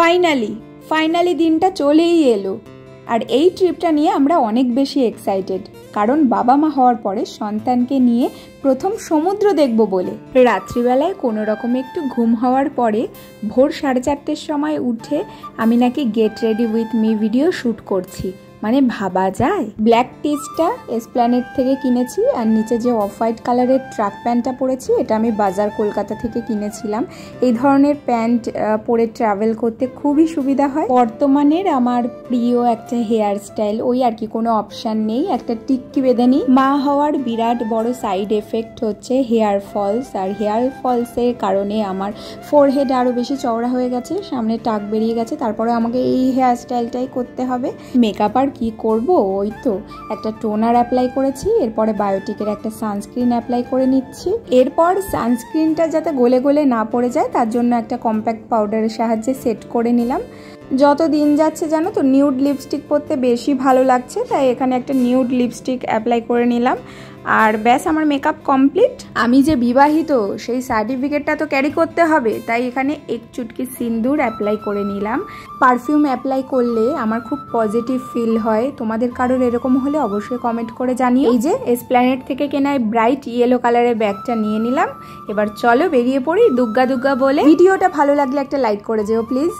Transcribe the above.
Finally দিনটা চলেই এলো। আর এই ট্রিপটা নিয়ে আমরা অনেক বেশি এক্সাইটেড, কারণ বাবা মা হওয়ার পরে সন্তানকে নিয়ে প্রথম সমুদ্র দেখব বলে। রাত্রিবেলায় কোনো রকমে একটু ঘুম হওয়ার পরে ভোর 4:30-র সময় উঠে আমি নাকি get ready with me video shoot করছি। মানে ভাবা যায়। ব্ল্যাক টিসটা এসপ্ল্যানেড থেকে কিনেছি, আর নিচে যে অফ হোয়াইট কালারের ট্রাক প্যান্টটা পরেছি এটা আমি বাজার কলকাতা থেকে কিনেছিলাম। এই ধরনের প্যান্ট পরে ট্রাভেল করতে খুবই সুবিধা হয়। বর্তমানের আমার প্রিয় একটা হেয়ার স্টাইল, ওই আর কি, কোনো অপশান নেই, একটা টিক্কি বেঁধে নিই। মা হওয়ার বিরাট বড় সাইড এফেক্ট হচ্ছে হেয়ার ফলস, আর হেয়ার ফলসের কারণে আমার ফোরহেড আরও বেশি চওড়া হয়ে গেছে, সামনে টাক বেরিয়ে গেছে। তারপরে আমাকে এই হেয়ার স্টাইলটাই করতে হবে। মেকআপ আর কি করব, ওই তো একটা টোনার অ্যাপ্লাই করেছি, এরপরে বায়োটিকের একটা সানস্ক্রিন অ্যাপ্লাই করে নিচ্ছি। এরপর সানস্ক্রিনটা যাতে গলে গলে না পড়ে যায় তার জন্য একটা কম্প্যাক্ট পাউডারের সাহায্যে সেট করে নিলাম। যত দিন যাচ্ছে জানো তো নিউড লিপস্টিক পরতে বেশি ভালো লাগছে, তাই এখানে একটা নিউড লিপস্টিক অ্যাপ্লাই করে নিলাম। আর ব্যাস, আমার মেকআপ কমপ্লিট। আমি যে বিবাহিত সেই সার্টিফিকেটটা তো ক্যারি করতে হবে, তাই এখানে এক চুটকি সিন্দুর অ্যাপ্লাই করে নিলাম। পারফিউম অ্যাপ্লাই করলে আমার খুব পজিটিভ ফিল হয়। তোমাদের কারোর এরকম হলে অবশ্যই কমেন্ট করে জানিও। এই যে এসপ্ল্যানেড থেকে কেনা ব্রাইট ইয়েলো কালারের ব্যাগটা নিয়ে নিলাম। এবার চলো বেরিয়ে পড়ি দুগ্গা দুগ্গা বলে। ভিডিওটা ভালো লাগলে একটা লাইক করে যেও প্লিজ।